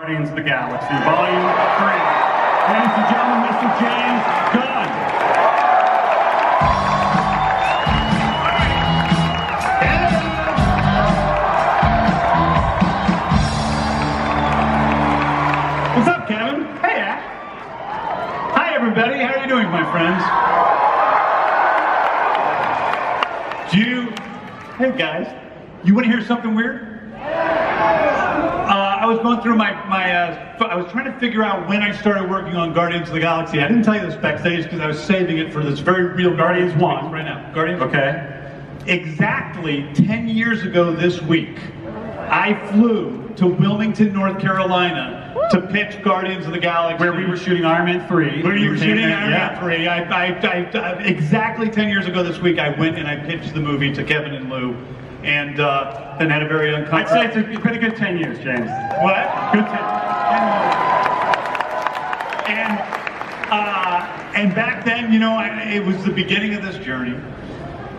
Guardians of the Galaxy, Volume 3. Ladies and gentlemen, Mr. James Gunn. What's up, Kevin? Hey, Ash. Hi, everybody. How are you doing, my friends? Hey, guys. You want to hear something weird? I was going through I was trying to figure out when I started working on Guardians of the Galaxy. I didn't tell you this backstage because I was saving it for this very real Guardians 1 right now. Guardians? Okay. Exactly 10 years ago this week, I flew to Wilmington, North Carolina to pitch Guardians of the Galaxy. Where we were shooting Iron Man 3. Where you were shooting Iron Man 3. Exactly 10 years ago this week, I went and I pitched the movie to Kevin and Lou. And then had a very uncomfortable... I'd say it's been a good 10 years, James. What? Good 10 years. And back then, you know, it was the beginning of this journey.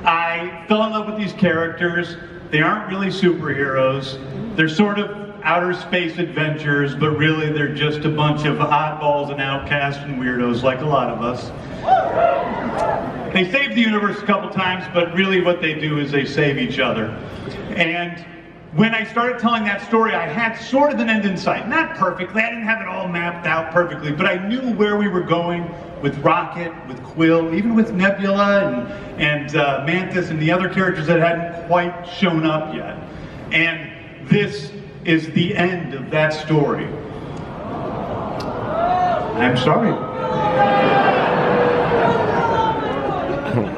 I fell in love with these characters. They aren't really superheroes. They're sort of outer space adventures, but really they're just a bunch of oddballs and outcasts and weirdos like a lot of us. They save the universe a couple times, but really what they do is they save each other. And when I started telling that story, I had sort of an end in sight. Not perfectly, I didn't have it all mapped out perfectly, but I knew where we were going with Rocket, with Quill, even with Nebula and Mantis and the other characters that hadn't quite shown up yet. And this is the end of that story. I'm sorry.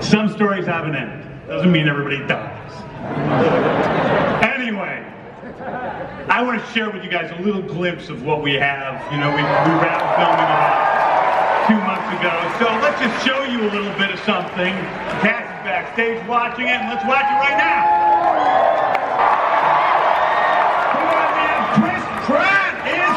Some stories have an end. Doesn't mean everybody dies. Anyway, I want to share with you guys a little glimpse of what we have. You know, we wrapped filming about 2 months ago, so let's just show you a little bit of something. Cass is backstage watching it, and let's watch it right now. Chris Pratt is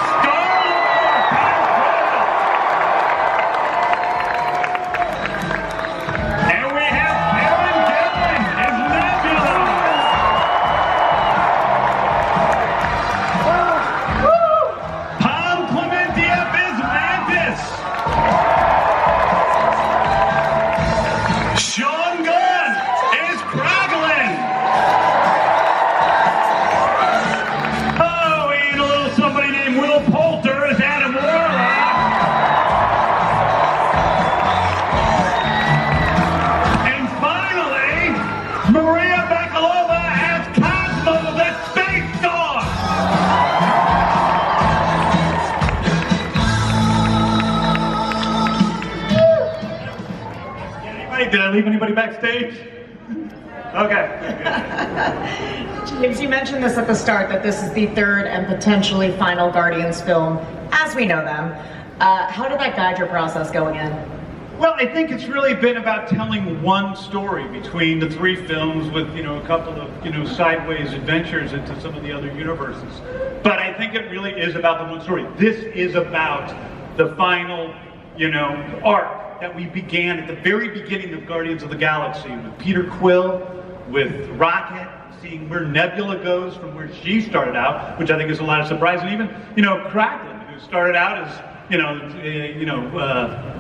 Did I leave anybody backstage? Okay. James, you mentioned this at the start, that this is the third and potentially final Guardians film, as we know them. How did that guide your process going in? Well, I think it's really been about telling one story between the 3 films with, you know, a couple of, you know, sideways adventures into some of the other universes. But I think it really is about the one story. This is about the final, you know, arc that we began at the very beginning of Guardians of the Galaxy with Peter Quill, with Rocket, seeing where Nebula goes from where she started out, which I think is a lot of surprise, and even, you know, Kraglin, who started out as,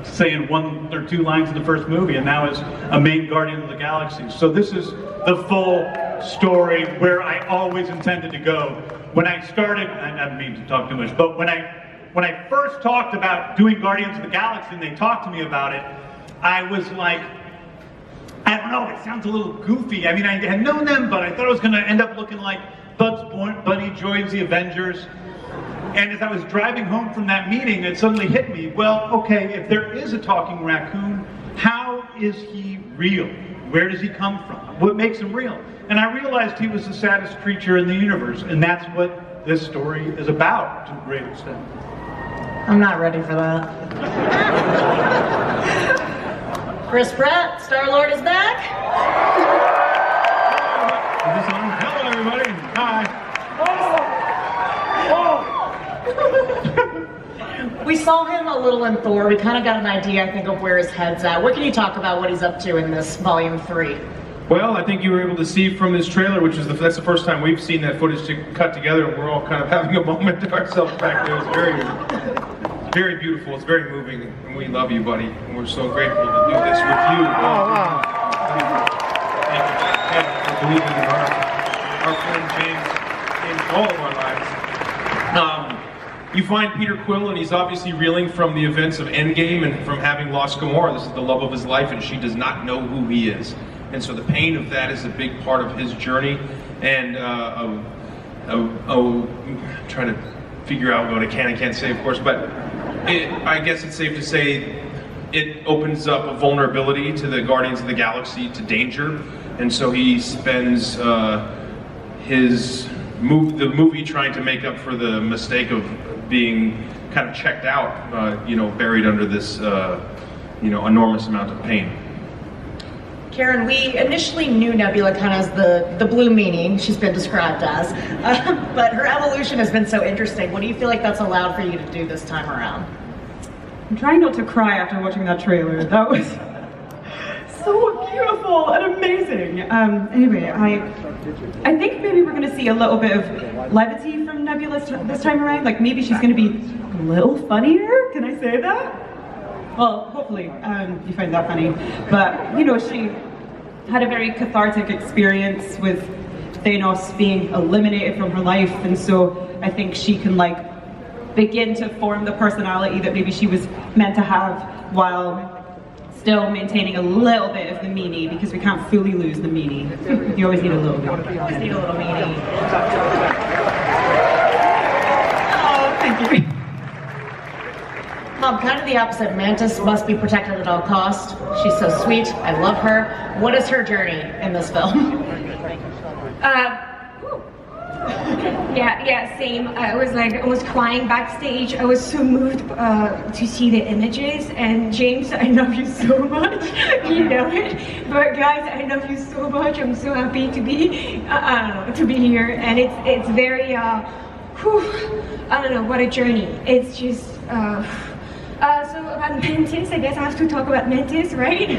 saying 1 or 2 lines in the first movie, and now is a main Guardian of the Galaxy. So this is the full story where I always intended to go. When I started, I didn't mean to talk too much, but when I first talked about doing Guardians of the Galaxy and they talked to me about it, I was like, I don't know, it sounds a little goofy. I mean, I had known them, but I thought it was going to end up looking like Bugs Bunny joins the Avengers. And as I was driving home from that meeting, it suddenly hit me, well, okay, if there is a talking raccoon, how is he real? Where does he come from? What makes him real? And I realized he was the saddest creature in the universe, and that's what this story is about, to a great extent. I'm not ready for that. Chris Pratt, Star-Lord is back. Is this on? Hello, everybody. Hi. We saw him a little in Thor. We kind of got an idea, I think, of where his head's at. What can you talk about what he's up to in this Volume 3? Well, I think you were able to see from this trailer, which is that's the first time we've seen that footage cut together, and we're all kind of having a moment to ourselves back there. It's very beautiful. It's very moving, and we love you, buddy. And we're so grateful to do this with you. Thank you for believing in our friend James in all of our lives. You find Peter Quill, and he's obviously reeling from the events of Endgame and from having lost Gamora. This is the love of his life, and she does not know who he is. And so the pain of that is a big part of his journey. And trying to figure out what I can and can't say, of course, but I guess it's safe to say it opens up a vulnerability to the Guardians of the Galaxy, to danger. And so he spends the movie trying to make up for the mistake of being kind of checked out, buried under this, enormous amount of pain. Karen, we initially knew Nebula kind of as the blue meanie she's been described as, but her evolution has been so interesting. What do you feel like that's allowed for you to do this time around? I'm trying not to cry after watching that trailer. That was so beautiful and amazing. Anyway, I think maybe we're going to see a little bit of levity from Nebula this time around. Like maybe she's going to be a little funnier. Can I say that? Well, hopefully you find that funny. But, she had a very cathartic experience with Thanos being eliminated from her life. And so I think she can, begin to form the personality that maybe she was meant to have while still maintaining a little bit of the meanie, because we can't fully lose the meanie. You always need a little bit. You always need a little meanie. Oh, thank you. Kind of the opposite. Mantis must be protected at all costs. She's so sweet. I love her. What is her journey in this film? Yeah, same. I was almost crying backstage. I was so moved to see the images. And James, I love you so much. You know it. But guys, I love you so much. I'm so happy to be here. And it's very I don't know, what a journey. It's just so about Mantis, I guess I have to talk about Mantis, right?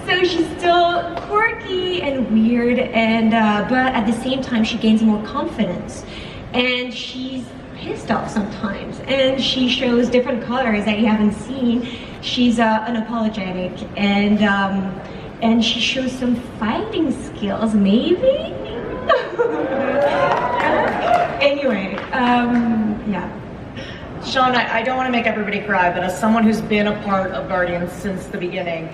So she's still quirky and weird, and but at the same time she gains more confidence, and she's pissed off sometimes, and she shows different colors that you haven't seen. She's unapologetic, and she shows some fighting skills, maybe. Anyway, yeah. Sean, I don't want to make everybody cry, but as someone who's been a part of Guardians since the beginning,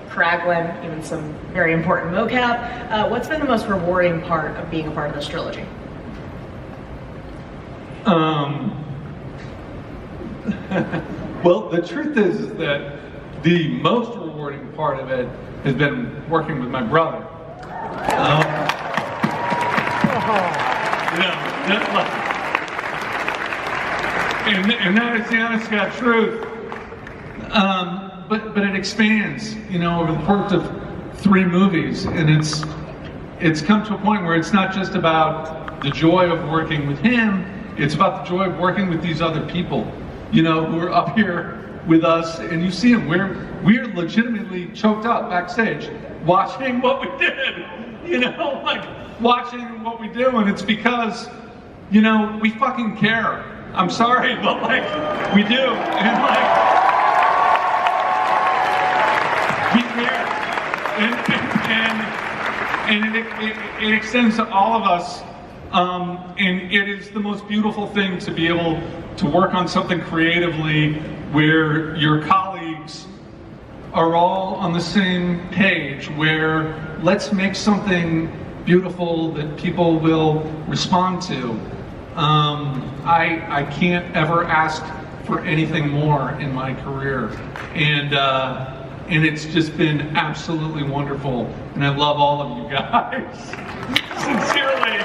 Kraglin, even some very important mocap, what's been the most rewarding part of being a part of this trilogy? Well, the truth is that the most rewarding part of it has been working with my brother. And that is the honest God truth. But it expands, over the course of 3 movies, and it's come to a point where it's not just about the joy of working with him, it's about the joy of working with these other people, who are up here with us, and you see them, we're legitimately choked up backstage watching what we did, watching what we do, and it's because, we fucking care. I'm sorry, but we do, and we care, and it extends to all of us, and it is the most beautiful thing to be able to work on something creatively where your colleagues are all on the same page, where let's make something beautiful that people will respond to. I can't ever ask for anything more in my career, and it's just been absolutely wonderful, and I love all of you guys. Sincerely.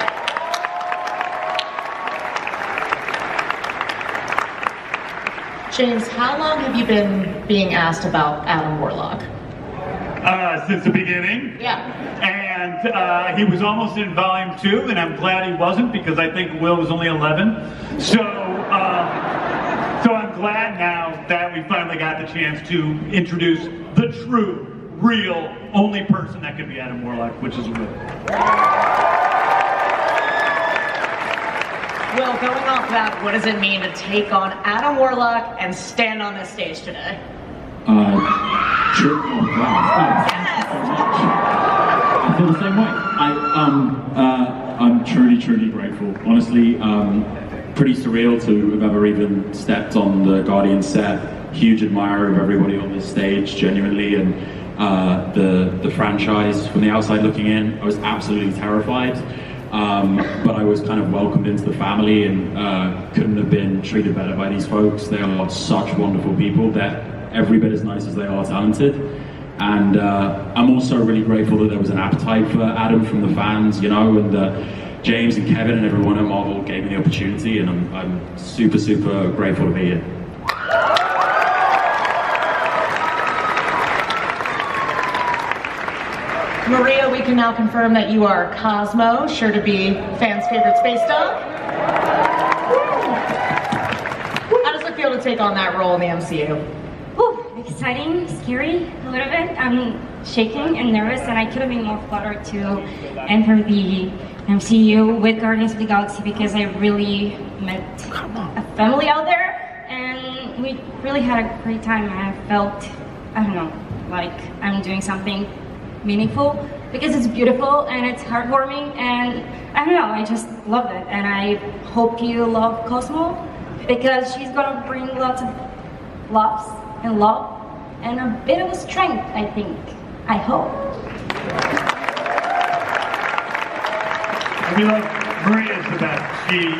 James, how long have you been being asked about Adam Warlock? Since the beginning. Yeah. And he was almost in volume 2, and I'm glad he wasn't, because I think Will was only 11. So I'm glad now that we finally got the chance to introduce the true real, only person that could be Adam Warlock, which is Will. Will, going off that, what does it mean to take on Adam Warlock and stand on this stage today? Sure. Oh, wow. I feel the same way. I'm truly grateful. Honestly, pretty surreal to have ever even stepped on the Guardian set. Huge admirer of everybody on this stage, genuinely, and the franchise. From the outside looking in, I was absolutely terrified. But I was kind of welcomed into the family and couldn't have been treated better by these folks. They are such wonderful people. They're every bit as nice as they are talented. And I'm also really grateful that there was an appetite for Adam from the fans, you know, and James and Kevin and everyone at Marvel gave me the opportunity, and I'm super grateful to be here. Maria, we can now confirm that you are Cosmo, sure to be fans' favorite space dog. How does it feel to take on that role in the MCU? Whew, exciting, scary, a little bit. I'm shaking and nervous, and I couldn't be more flattered to enter the MCU with Guardians of the Galaxy because I really met a family out there, and we really had a great time. I felt, I don't know, like I'm doing something meaningful because it's beautiful and it's heartwarming, and I don't know, I just love it. And I hope you love Cosmo because she's gonna bring lots of laughs and love and a bit of strength, I think. I hope. We love Maria's the best. She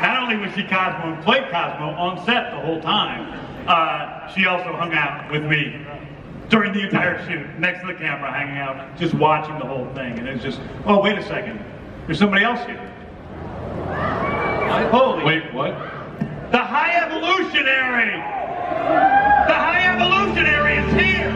not only was she Cosmo and played Cosmo on set the whole time, she also hung out with me during the entire shoot, next to the camera, hanging out, just watching the whole thing. And it's just, oh, wait a second, there's somebody else here. Holy. Wait, what? The High Evolutionary! The High Evolutionary is here!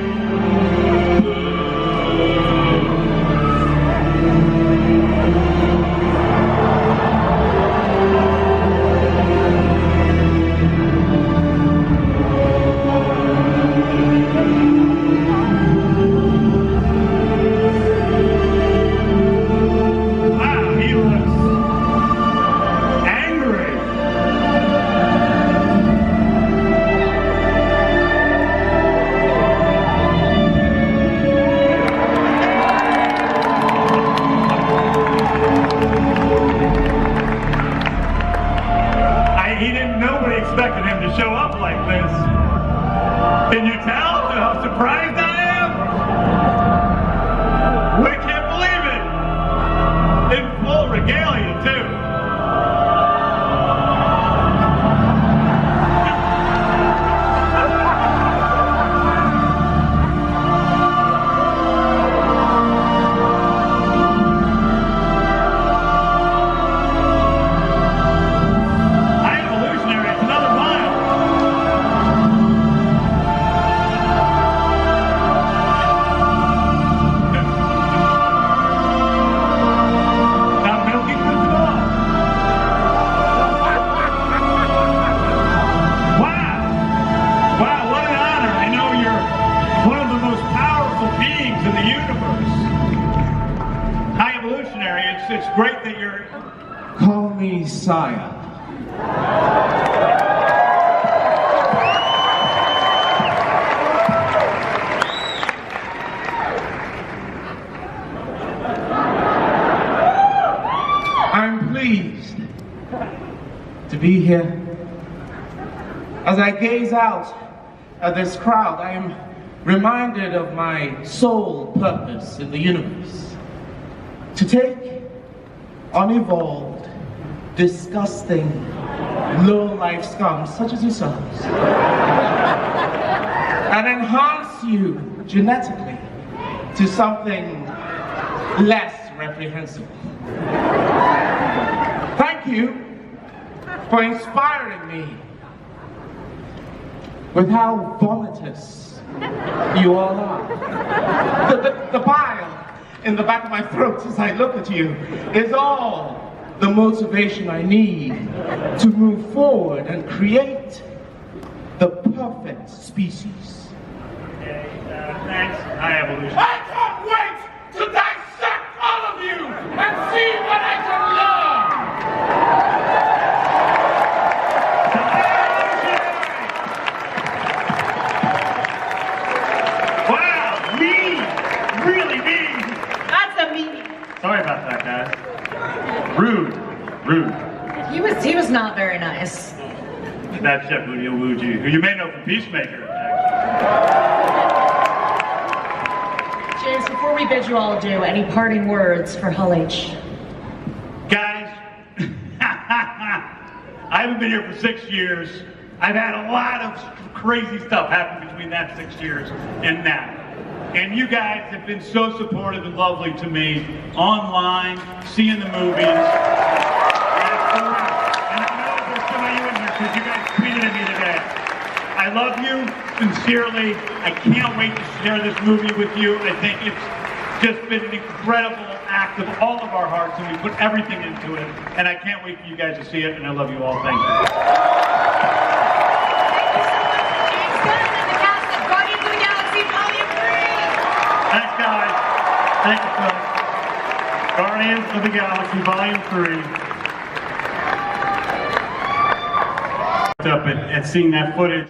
Nobody expected him to show up like this. Can you tell how surprised I am? We can't believe it. In full regalia, too. It's great that you're... Call me Sire. I'm pleased to be here. As I gaze out at this crowd, I am reminded of my sole purpose in the universe. To take unevolved, disgusting, low-life scum such as yourselves and enhance you genetically to something less reprehensible. Thank you for inspiring me with how vomitous you all are. The bile in the back of my throat as I look at you is all the motivation I need to move forward and create the perfect species. Okay, thanks. Hi, Evolution. I can't wait to dissect all of you and see what I can learn! Wow, mean! Really mean! That's a mean. Sorry about that, guys. Rude. He was not very nice. That's Chef Udio Wuji, who you may know from Peacemaker. James, before we bid you all adieu, any parting words for Hull H? Guys, I haven't been here for 6 years. I've had a lot of crazy stuff happen between that 6 years and now. And you guys have been so supportive and lovely to me online, seeing the movies. And I know there's some of you in here because you guys tweeted at me today. I love you sincerely. I can't wait to share this movie with you. I think it's just been an incredible act of all of our hearts, and we put everything into it. And I can't wait for you guys to see it, and I love you all. Thank you. Thanks, guys. Thank you, folks. Guardians of the Galaxy, Volume 3. Up and seeing that footage.